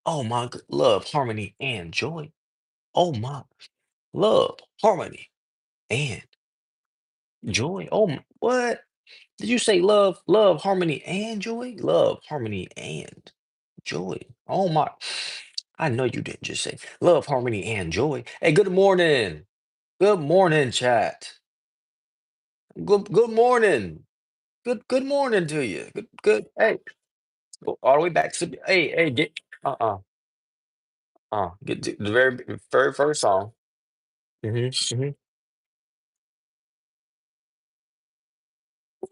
Oh my, love, harmony, and joy. Oh my, love, harmony, and joy. Oh, what? Did you say love, love, harmony, and joy? Love, harmony, and joy. Oh my. I know you didn't just say love, harmony, and joy. Hey, good morning. Good morning, chat. Good morning. Good morning to you. Good. Hey, go all the way back to hey, get get to the very first song. Mm-hmm.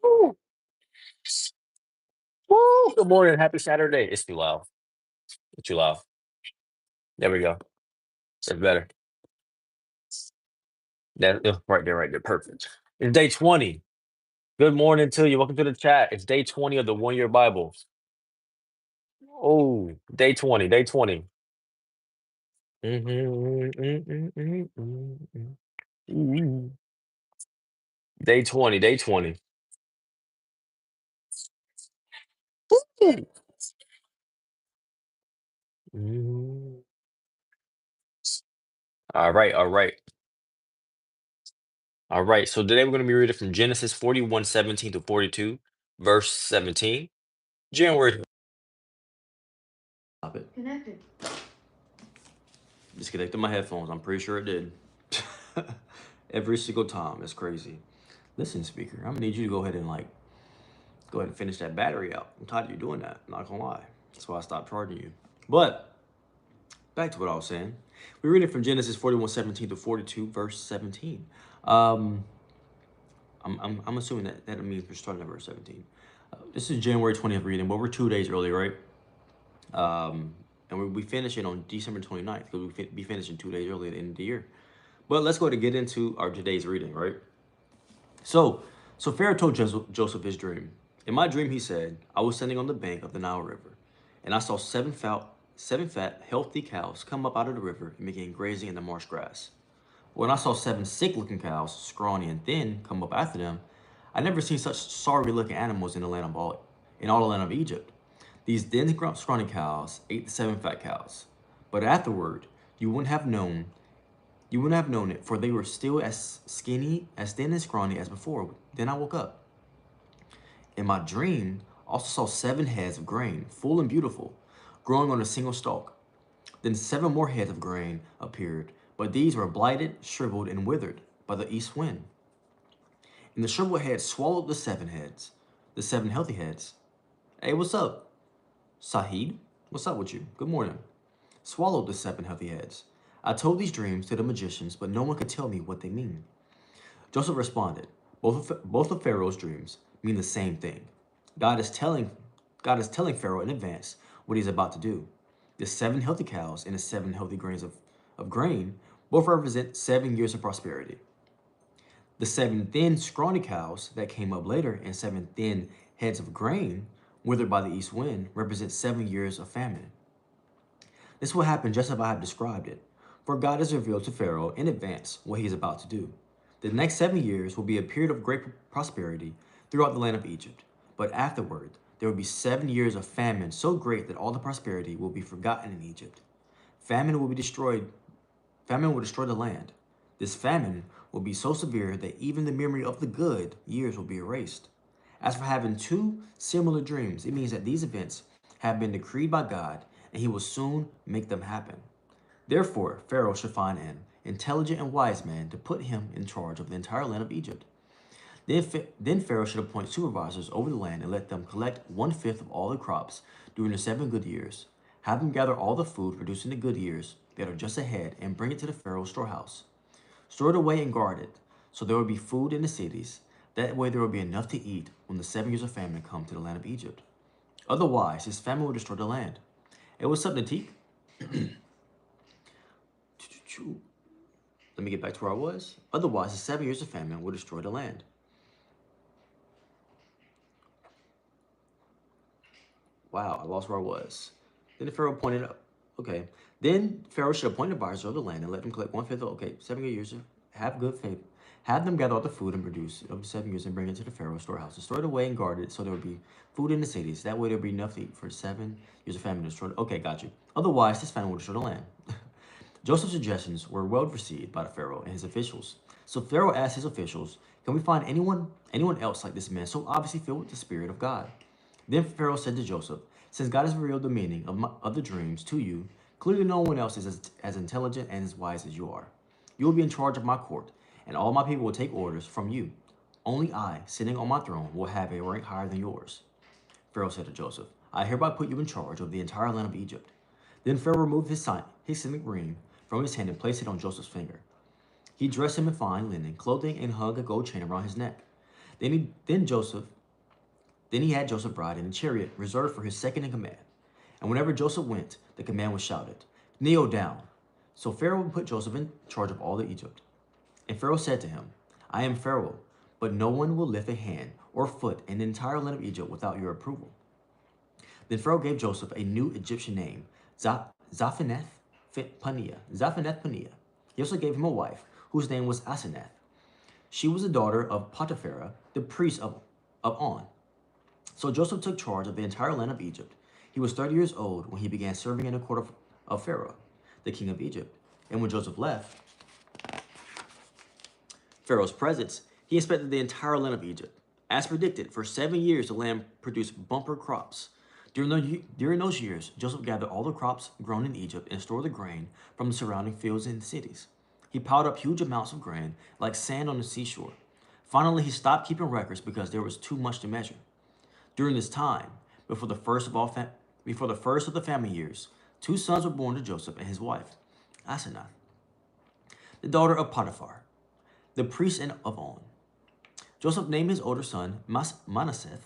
Woo, woo. Good morning. Happy Saturday. It's too loud. It's too loud. There we go. That's better. Right there, right there. Perfect. It's day 20. Good morning to you. Welcome to the chat. It's day 20 of the 1 year Bible. Oh, day 20, day 20. Mhm, mm. Day 20, day 20. Woo. Mhm. All right, all right, all right. So today we're going to be reading from Genesis 41:17 to 42, verse 17. January. Stop it. Connected. Disconnected my headphones. I'm pretty sure it did. Every single time. It's crazy. Listen, speaker, I'm gonna need you to go ahead and go ahead and finish that battery out. I'm tired of you doing that. I'm not gonna lie. That's why I stopped charging you. But back to what I was saying. We're reading from Genesis 41:17 to 42, verse 17. Um, I'm assuming that means we're starting at verse 17. This is January 20th reading, but we're 2 days early, right? And we'll be finishing on December 29th because we'll be finishing 2 days early at the end of the year. But let's go ahead and get into our today's reading, right? So, so Pharaoh told Joseph his dream. In my dream, he said, I was standing on the bank of the Nile River, and I saw seven fat, healthy cows come up out of the river and begin grazing in the marsh grass. When I saw seven sick-looking cows, scrawny and thin, come up after them, I never seen such sorry-looking animals in the land of in all the land of Egypt. These thin, scrawny cows ate the seven fat cows, but afterward, you wouldn't have known you wouldn't have known it, for they were still as skinny, as thin and scrawny as before. Then I woke up. In my dream, I also saw seven heads of grain, full and beautiful, growing on a single stalk. Then seven more heads of grain appeared, but these were blighted, shriveled, and withered by the east wind. And the shriveled heads swallowed the seven healthy heads. Hey, what's up, Sahid? What's up with you? Good morning. Swallowed the seven healthy heads. I told these dreams to the magicians, but no one could tell me what they mean. Joseph responded, both of Pharaoh's dreams mean the same thing. God is telling God is telling Pharaoh in advance what he's about to do. The seven healthy cows and the seven healthy grains of grain both represent 7 years of prosperity. The seven thin, scrawny cows that came up later and seven thin heads of grain withered by the east wind represent 7 years of famine. This will happen just as I have described it, for God has revealed to Pharaoh in advance what he is about to do. The next 7 years will be a period of great prosperity throughout the land of Egypt, but afterward, there will be 7 years of famine so great that all the prosperity will be forgotten in Egypt. Famine will be destroyed. Famine will destroy the land. This famine will be so severe that even the memory of the good years will be erased. As for having two similar dreams, it means that these events have been decreed by God and he will soon make them happen. Therefore, Pharaoh should find an intelligent and wise man to put him in charge of the entire land of Egypt. Then Pharaoh should appoint supervisors over the land and let them collect 1/5 of all the crops during the 7 good years. Have them gather all the food produced in the good years that are just ahead and bring it to the Pharaoh's storehouse. Store it away and guard it, so there will be food in the cities. That way there will be enough to eat when the 7 years of famine come to the land of Egypt. Otherwise, this famine will destroy the land. It was something to eat. Let me get back to where I was. Otherwise, the 7 years of famine will destroy the land. Wow, I lost where I was. Then the Pharaoh pointed up. Okay. Then Pharaoh should appoint advisors of the land and let them collect 1/5. Okay, 7 good years. Have good faith. Have them gather all the food and produce it over 7 years and bring it to the Pharaoh's storehouse and store it away and guard it so there will be food in the cities. That way there will be enough to eat for 7 years of famine to destroy. Okay, got you. Otherwise, this famine will destroy the land. Joseph's suggestions were well received by the Pharaoh and his officials. So Pharaoh asked his officials, "Can we find anyone else like this man, so obviously filled with the Spirit of God?" Then Pharaoh said to Joseph, "Since God has revealed the meaning of the dreams to you, clearly no one else is as intelligent and as wise as you are. You will be in charge of my court, and all my people will take orders from you. Only I, sitting on my throne, will have a rank higher than yours." Pharaoh said to Joseph, "I hereby put you in charge of the entire land of Egypt." Then Pharaoh removed his signet ring from his hand and placed it on Joseph's finger. He dressed him in fine linen clothing and hung a gold chain around his neck. Then he had Joseph ride in a chariot reserved for his second in command. And whenever Joseph went, the command was shouted, "Kneel down." So Pharaoh put Joseph in charge of all of Egypt. And Pharaoh said to him, "I am Pharaoh, but no one will lift a hand or foot in the entire land of Egypt without your approval." Then Pharaoh gave Joseph a new Egyptian name, Zaphenath-Paneah. He also gave him a wife, whose name was Asenath. She was the daughter of Potiphar, the priest of On. So Joseph took charge of the entire land of Egypt. He was 30 years old when he began serving in the court of Pharaoh, the king of Egypt. And when Joseph left Pharaoh's presence, he inspected the entire land of Egypt. As predicted, for 7 years the land produced bumper crops. During those years, Joseph gathered all the crops grown in Egypt and stored the grain from the surrounding fields and cities. He piled up huge amounts of grain like sand on the seashore. Finally, he stopped keeping records because there was too much to measure. During this time, before the first of the famine years, 2 sons were born to Joseph and his wife, Asenath, the daughter of Potiphar, the priest of On. Joseph named his older son Manasseh,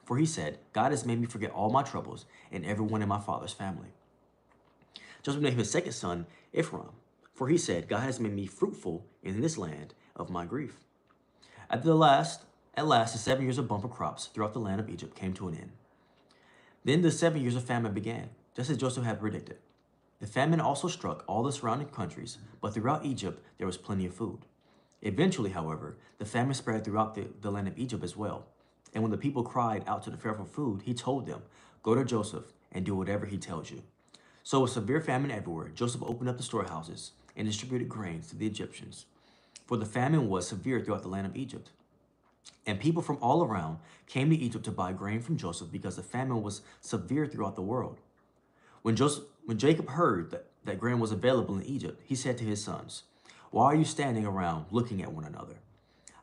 for he said, "God has made me forget all my troubles and everyone in my father's family." Joseph named his second son Ephraim, for he said, "God has made me fruitful in this land of my grief." At last, the 7 years of bumper crops throughout the land of Egypt came to an end. Then the 7 years of famine began, just as Joseph had predicted. The famine also struck all the surrounding countries, but throughout Egypt there was plenty of food. Eventually, however, the famine spread throughout the land of Egypt as well. And when the people cried out to the Pharaoh for food, he told them, "Go to Joseph and do whatever he tells you." So with severe famine everywhere, Joseph opened up the storehouses and distributed grains to the Egyptians. For the famine was severe throughout the land of Egypt. And people from all around came to Egypt to buy grain from Joseph because the famine was severe throughout the world. When Jacob heard that grain was available in Egypt, he said to his sons, "Why are you standing around looking at one another?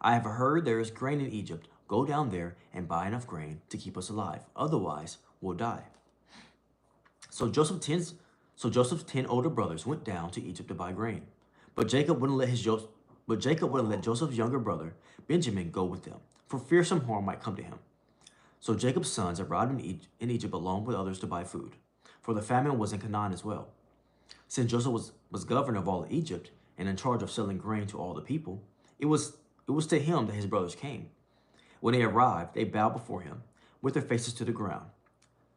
I have heard there is grain in Egypt. Go down there and buy enough grain to keep us alive. Otherwise, we'll die." So Joseph's 10 older brothers went down to Egypt to buy grain. But Jacob wouldn't let Joseph's younger brother, Benjamin, go with them, for fear some harm might come to him. So Jacob's sons arrived in Egypt along with others to buy food, for the famine was in Canaan as well. Since Joseph was governor of all of Egypt and in charge of selling grain to all the people, it was to him that his brothers came. When they arrived, they bowed before him, with their faces to the ground.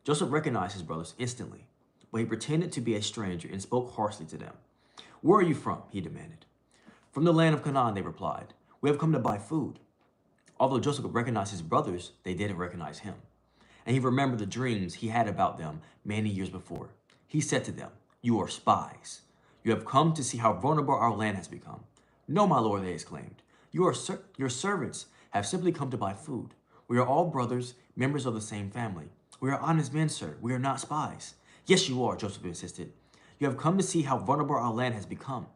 Joseph recognized his brothers instantly, but he pretended to be a stranger and spoke harshly to them. "Where are you from?" he demanded. "From the land of Canaan," they replied. "We have come to buy food." Although Joseph recognized his brothers, they didn't recognize him. And he remembered the dreams he had about them many years before. He said to them, "You are spies. You have come to see how vulnerable our land has become." "No, my lord," they exclaimed. Your servants have simply come to buy food. We are all brothers, members of the same family. We are honest men, sir. We are not spies." "Yes, you are," Joseph insisted. "You have come to see how vulnerable our land has become."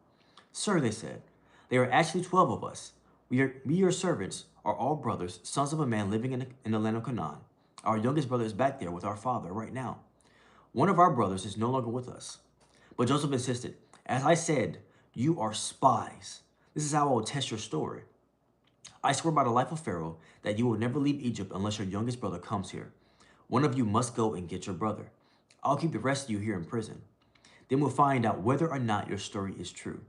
"Sir," they said, "there are actually 12 of us. We, your servants, are all brothers, sons of a man living in the land of Canaan. Our youngest brother is back there with our father right now. One of our brothers is no longer with us." But Joseph insisted, "As I said, you are spies. This is how I will test your story. I swear by the life of Pharaoh that you will never leave Egypt unless your youngest brother comes here. One of you must go and get your brother. I'll keep the rest of you here in prison. Then we'll find out whether or not your story is true.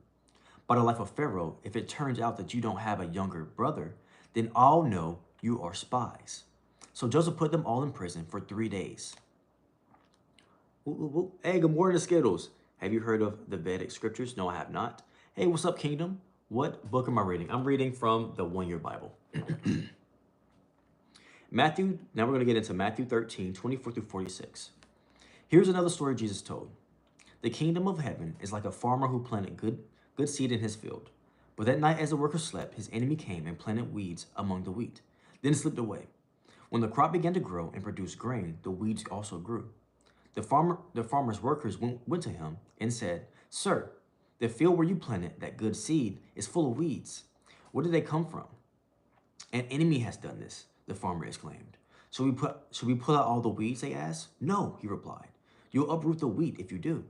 By the life of Pharaoh, if it turns out that you don't have a younger brother, then I'll know you are spies." So Joseph put them all in prison for 3 days. Hey, good morning, Skittles. Have you heard of the Vedic scriptures? No, I have not. Hey, what's up, Kingdom? What book am I reading? I'm reading from the One Year Bible. Matthew, now we're going to get into Matthew 13, 24 through 46. Here's another story Jesus told. The kingdom of heaven is like a farmer who planted good seed in his field. But that night, as the workers slept, his enemy came and planted weeds among the wheat, then slipped away. When the crop began to grow and produce grain, the weeds also grew. The farmer's workers went to him and said, "Sir, the field where you planted that good seed is full of weeds. Where did they come from?" "An enemy has done this," the farmer exclaimed. Should we pull out all the weeds?" they asked. "No," he replied. "You'll uproot the wheat if you do.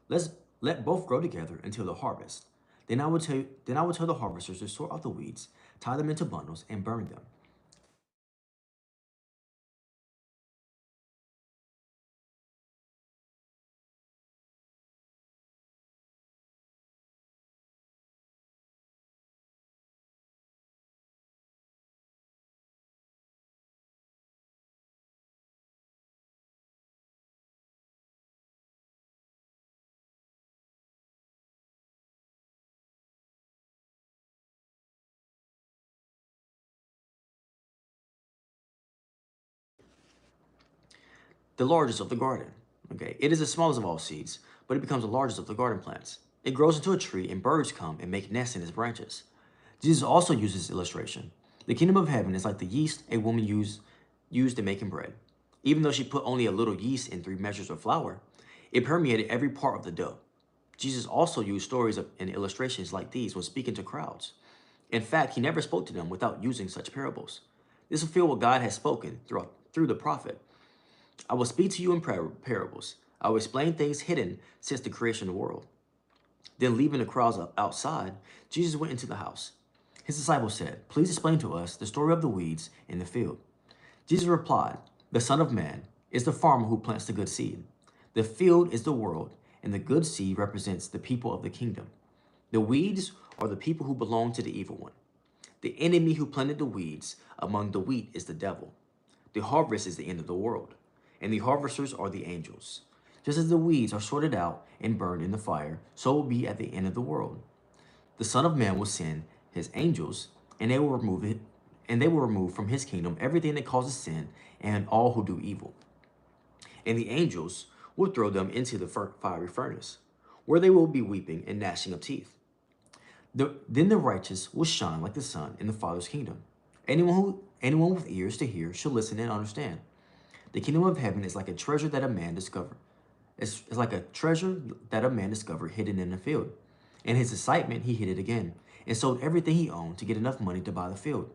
Let's let both grow together until the harvest. Then I will tell the harvesters to sort out the weeds, tie them into bundles, and burn them." The largest of the garden. Okay, it is the smallest of all seeds, but it becomes the largest of the garden plants. It grows into a tree, and birds come and make nests in its branches. Jesus also uses this illustration. The kingdom of heaven is like the yeast a woman used in making bread. Even though she put only a little yeast in 3 measures of flour, it permeated every part of the dough. Jesus also used stories and illustrations like these when speaking to crowds. In fact, he never spoke to them without using such parables. This fulfilled what God has spoken through the prophet. "I will speak to you in parables. I will explain things hidden since the creation of the world." Then, leaving the crowds outside, Jesus went into the house. His disciples said, "Please explain to us the story of the weeds in the field." Jesus replied, "The Son of Man is the farmer who plants the good seed. The field is the world, and the good seed represents the people of the kingdom. The weeds are the people who belong to the evil one. The enemy who planted the weeds among the wheat is the devil. The harvest is the end of the world, and the harvesters are the angels. Just as the weeds are sorted out and burned in the fire, so will be at the end of the world. The Son of Man will send his angels, and they will remove from his kingdom everything that causes sin and all who do evil. And the angels will throw them into the fiery furnace, where they will be weeping and gnashing of teeth. Then the righteous will shine like the sun in the Father's kingdom. Anyone with ears to hear should listen and understand. The kingdom of heaven is like a treasure that a man discovered. It's like a treasure that a man discovered hidden in a field. In his excitement, he hid it again and sold everything he owned to get enough money to buy the field.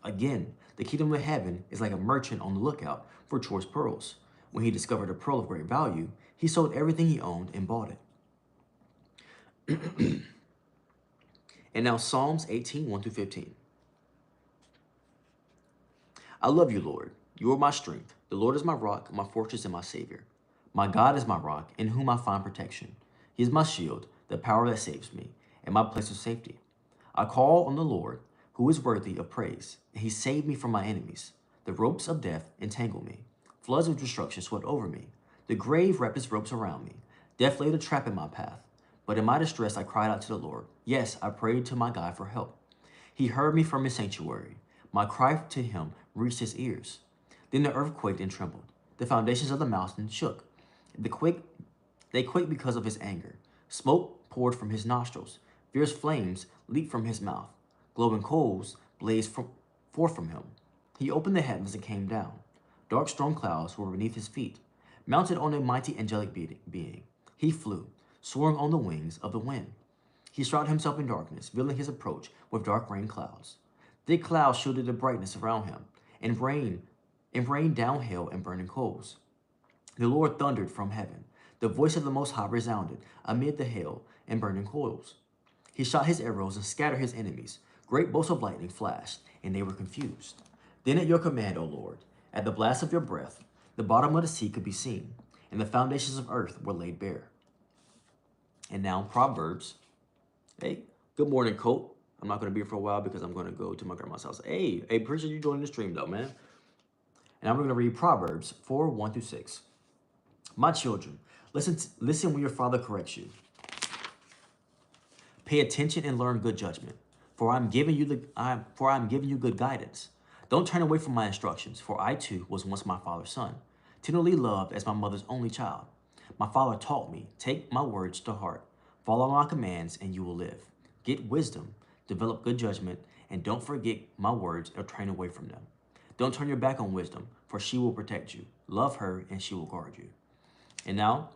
Again, the kingdom of heaven is like a merchant on the lookout for choice pearls. When he discovered a pearl of great value, he sold everything he owned and bought it. And now Psalms 18, 1 through 15. I love you, Lord. You are my strength. The Lord is my rock, my fortress, and my savior. My God is my rock, in whom I find protection. He is my shield, the power that saves me, and my place of safety. I call on the Lord, who is worthy of praise, and he saved me from my enemies. The ropes of death entangled me. Floods of destruction swept over me. The grave wrapped its ropes around me. Death laid a trap in my path. But in my distress, I cried out to the Lord. Yes, I prayed to my God for help. He heard me from his sanctuary. My cry to him reached his ears. Then the earth quaked and trembled. The foundations of the mountain shook. They quaked because of his anger. Smoke poured from his nostrils. Fierce flames leaped from his mouth. Glowing coals blazed forth from him. He opened the heavens and came down. Dark storm clouds were beneath his feet. Mounted on a mighty angelic being, he flew, soaring on the wings of the wind. He shrouded himself in darkness, veiling his approach with dark rain clouds. Thick clouds shielded the brightness around him, and rained down hail and burning coals. The Lord thundered from heaven. The voice of the Most High resounded amid the hail and burning coals. He shot his arrows and scattered his enemies. Great bolts of lightning flashed, and they were confused. Then at your command, O Lord, at the blast of your breath, the bottom of the sea could be seen, and the foundations of earth were laid bare. And now Proverbs. Hey, good morning, Colt. I'm not going to be here for a while because I'm going to go to my grandma's house. Hey, appreciate you joining the stream, though, man. And I'm going to read Proverbs 4, 1 through 6. My children, listen when your father corrects you. Pay attention and learn good judgment, for I'm giving you good guidance. Don't turn away from my instructions, for I too was once my father's son, tenderly loved as my mother's only child. My father taught me, take my words to heart, follow my commands, and you will live. Get wisdom, develop good judgment, and don't forget my words or turn away from them. Don't turn your back on wisdom, for she will protect you. Love her, and she will guard you. And now,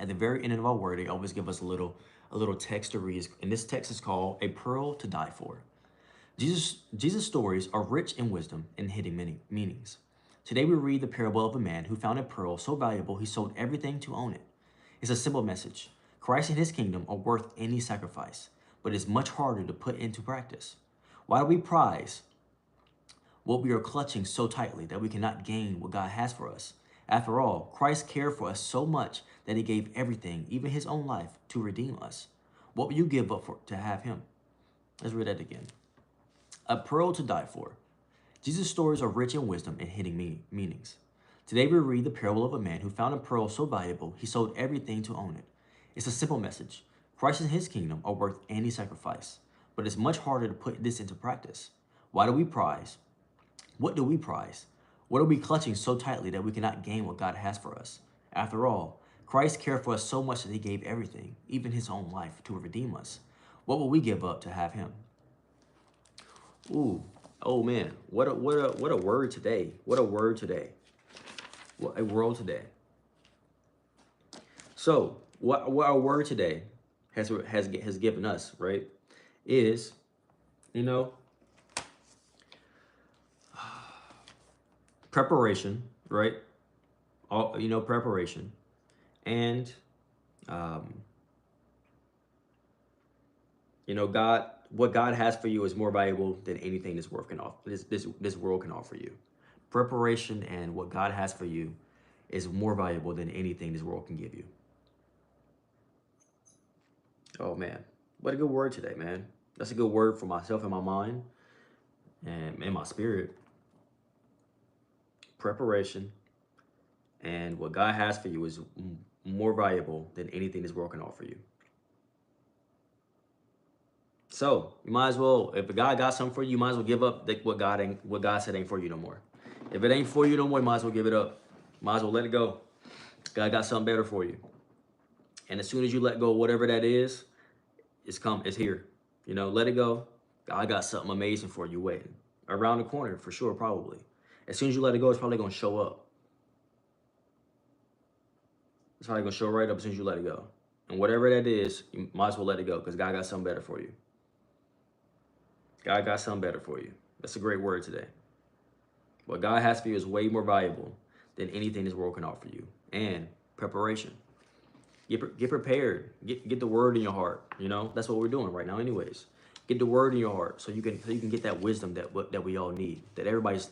at the very end of our word, they always give us a little text to read. And this text is called A Pearl to Die For. Jesus' stories are rich in wisdom and hidden many meanings. Today we read the parable of a man who found a pearl so valuable he sold everything to own it. It's a simple message. Christ and his kingdom are worth any sacrifice, but it's much harder to put into practice. Why do we prize what we are clutching so tightly that we cannot gain what God has for us? After all, Christ cared for us so much that he gave everything, even his own life, to redeem us. What will you give up for to have him? Let's read that again. A pearl to die for. Jesus' stories are rich in wisdom and hidden meanings. Today we read the parable of a man who found a pearl so valuable he sold everything to own it. It's a simple message. Christ and his kingdom are worth any sacrifice, but it's much harder to put this into practice. Why do we prize? What do we prize? What are we clutching so tightly that we cannot gain what God has for us? After all, Christ cared for us so much that he gave everything, even his own life, to redeem us. What will we give up to have him? Ooh, oh man, what a word today. What a word today. What a world today. So, what our word today has given us, right, is, preparation, right? All, preparation. And, what God has for you is more valuable than anything this world can offer. This world can offer you. Preparation and what God has for you is more valuable than anything this world can give you. Oh man, what a good word today, man. That's a good word for myself and my mind and in my spirit. Preparation and what God has for you is more valuable than anything this world can offer you. So you might as well, if God got something for you, you might as well give up what God said ain't for you no more. If it ain't for you no more, you might as well give it up. Might as well let it go. God got something better for you. And as soon as you let go of whatever that is, it's here. Let it go. God got something amazing for you waiting around the corner for sure, probably. As soon as you let it go, it's probably gonna show up. It's probably gonna show right up as soon as you let it go. And whatever that is, you might as well let it go because God got something better for you. God got something better for you. That's a great word today. What God has for you is way more valuable than anything this world can offer you. And preparation. Get prepared. Get the word in your heart. That's what we're doing right now anyways. Get the word in your heart so you can get that wisdom that we all need, that everybody's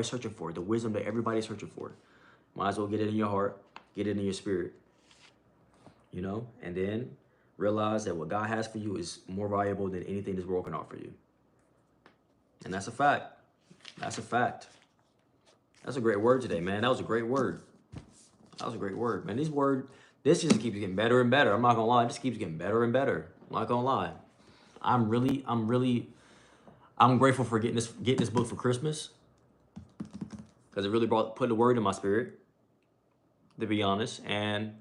searching for, the wisdom that everybody's searching for. Might as well get it in your heart, get it in your spirit. And then realize that what God has for you is more valuable than anything this world can offer you. And that's a fact. That's a fact. That's a great word today, man. That was a great word. That was a great word, man. This just keeps getting better and better. I'm not gonna lie, it just keeps getting better and better. I'm not gonna lie. I'm grateful for getting this book for Christmas because it really put the word in my spirit, to be honest, and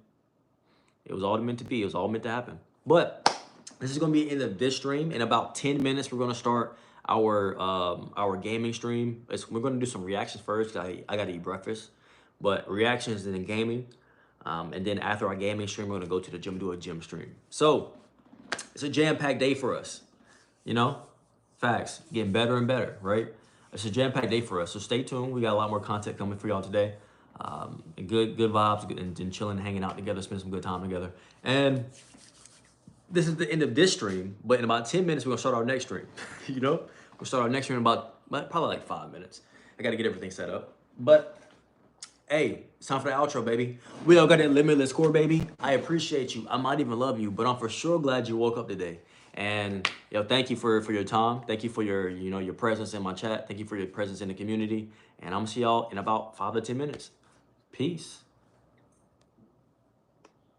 it was all meant to be. It was all meant to happen. But this is gonna be the end of this stream. In about 10 minutes, we're gonna start our gaming stream. We're gonna do some reactions first. I gotta eat breakfast, but reactions and then gaming. And then after our gaming stream, we're gonna go to the gym, do a gym stream. So it's a jam-packed day for us, facts, getting better and better, right? It's a jam-packed day for us. So stay tuned. We got a lot more content coming for y'all today. And good vibes and chilling, hanging out together, spending some good time together. And this is the end of this stream, but in about 10 minutes, we're gonna start our next stream. We'll start our next stream in probably like 5 minutes. I gotta get everything set up. But hey, it's time for the outro, baby. We all got that limitless core, baby. I appreciate you. I might even love you, but I'm for sure glad you woke up today. And thank you for your time. Thank you for your presence in my chat. Thank you for your presence in the community. And I'm gonna see y'all in about 5 to 10 minutes. Peace.